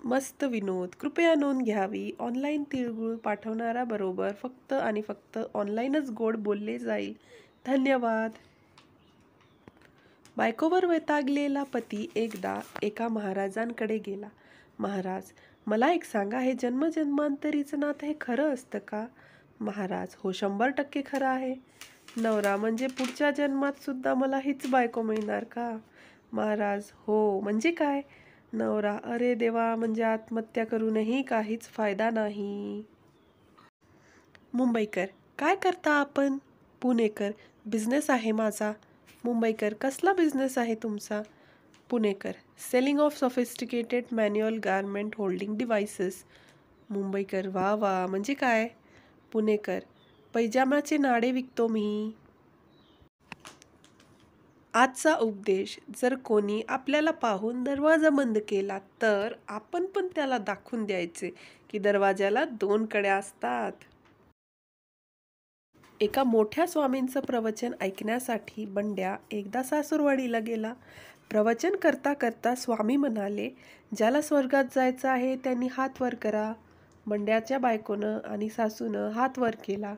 मस्त विनोद. कृपया नोंद घ्यावी. ऑनलाईन तिळगुळ पाठवणाऱ्याबरोबर फक्त आणि फक्त ऑनलाईनच गोड बोलले जाईल. धन्यवाद. बायकोवर वैतागलेला पती एकदा एका महाराजांकडे गेला. महाराज, मला एक सांगा, हे जन्मजन्मांतरीचं नातं हे खरं असतं का? महाराज, हो, 100% खरं आहे. नवरा, म्हणजे पुढच्या जन्मात सुद्धा मला हीच बायको मिळणार का? महाराज, हो, म्हणजे काय? नवरा, अरे देवा, म्हणजे आत्महत्या करूनही काहीच फायदा नाही. मुंबईकर, काय करता आपण? पुणेकर, बिझनेस आहे माझा. मुंबईकर, कसला बिझनेस आहे तुमचा? पुणेकर, selling of sophisticated manual garment holding devices. मुंबईकर, वा वा, म्हणजे काय? पुणेकर, पैजामाचे नाडे विकतो मी. आजचा उपदेश, जर कोणी आपल्याला पाहून दरवाजा बंद केला तर आपण पण त्याला दाखवून द्यायचे की दरवाजाला 2 कड्या असतात. एका मोठ्या स्वामींचं प्रवचन ऐकण्यासाठी बंड्या एकदा सासूरवाडीला गेला. प्रवचन करता करता स्वामी म्हणाले, ज्याला स्वर्गात जायचं आहे त्यांनी हात वर करा. बंड्याच्या बायकोनं आणि सासूनं हात वर केला.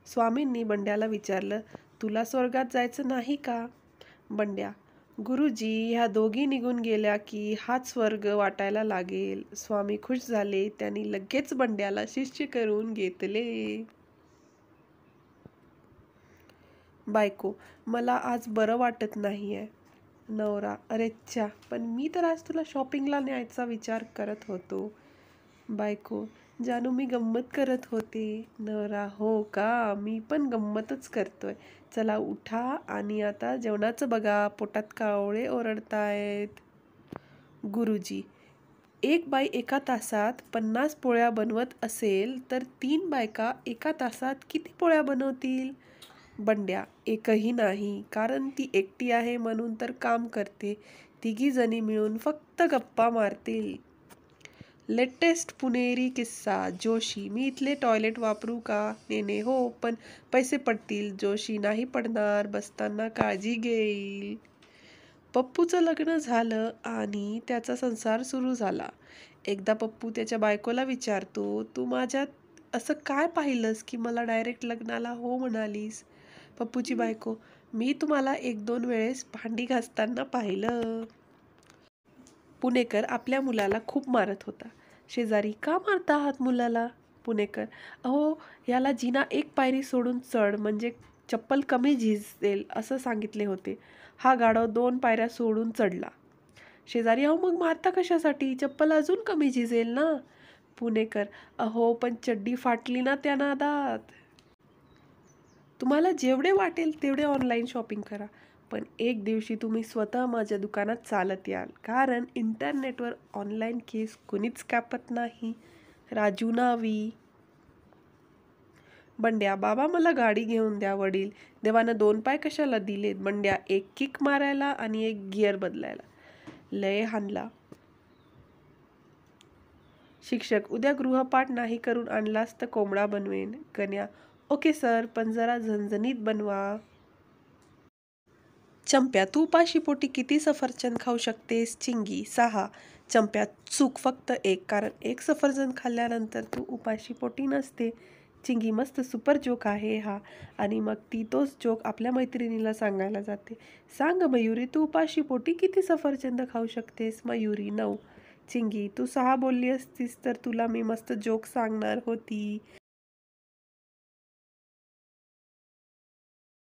स्वामींनी बंड्याला विचारलं, तुला स्वर्गात जायचं नाही का? बंड्या, गुरुजी, ह्या दोघी निघून गेल्या की हाच स्वर्ग वाटायला लागेल. स्वामी खुश झाले. त्यांनी लगेच बंड्याला शिष्य करून घेतले. बायको, मला आज बरं वाटत नाहीये. नवरा, अरेच्चा, पण मी तर आज तुला शॉपिंगला न्यायचा विचार करत होतो. बायको, जानू, मी गंमत करत होते. नवरा, हो का? मी पण गंमतच करतोय. चला उठा आणि आता जेवणाचं बघा, पोटात कावळे ओरडतायत. गुरुजी, एक बाई एका तासात 50 पोळ्या बनवत असेल तर 3 बायका एका तासात किती पोळ्या बनवतील? बंड्या, एकही नाही, कारण ती एकटी आहे म्हणून तर काम करते. तिघी जणी मिळून फक्त गप्पा मारतील. लेटेस्ट पुणेरी किस्सा. जोशी, मी इथले टॉयलेट वापरू का? नेने, हो, पण पैसे पडतील. जोशी, नाही पडणार, बसताना काळजी घेईल. पप्पूचं लग्न झालं आणि त्याचा संसार सुरू झाला. एकदा पप्पू त्याच्या बायकोला विचारतो, तू माझ्यात असं काय पाहिलंस की मला डायरेक्ट लग्नाला हो म्हणालीस? पप्पूची बायको, मी तुम्हाला 1-2 वेळेस भांडी घासताना पाहिलं. पुणेकर आपल्या मुलाला खूप मारत होता. शेजारी, का मारता आहात मुलाला? पुणेकर, अहो, याला जिना 1 पायरी सोडून चढ म्हणजे चप्पल कमी झिजेल असं सांगितले होते. हा गाढव 2 पायऱ्या सोडून चढला. शेजारी, अहो, मग मारता कशासाठी? चप्पल अजून कमी झिजेल ना. पुणेकर, अहो, पण चड्डी फाटली ना त्या नादात. तुम्हाला जेवढे वाटेल तेवढे ऑनलाईन शॉपिंग करा, पण एक दिवशी तुम्ही स्वतः माझ्या दुकानात चालत याल, कारण इंटरनेटवर ऑनलाईन केस कुणीच कापत नाही. राजू नावी. बंड्या, बाबा, मला गाडी घेऊन द्या. वडील, देवानं 2 पाय कशाला दिलेत? बंड्या, एक किक मारायला आणि एक गिअर बदलायला. लय हाणला. शिक्षक, उद्या गृहपाठ नाही करून आणलास तर कोंबडा बनवेन. कन्या, ओके सर, पण जरा झणझणीत बनवा. चंप्या, तू उपाशीपोटी किती सफरचंद खाऊ शकतेस? चिंगी, 6. चंप्या, चूक, फक्त 1, कारण 1 सफरचंद खाल्ल्यानंतर तू उपाशीपोटी नसते. चिंगी, मस्त सुपर जोक आहे हा. आणि मग ती तोच जोक आपल्या मैत्रिणीला सांगायला जाते. सांग मयुरी, तू उपाशीपोटी किती सफरचंद खाऊ शकतेस? मयुरी, 9. चिंगी, तू 6 बोलली असतीस तर तुला मी मस्त जोक सांगणार होती.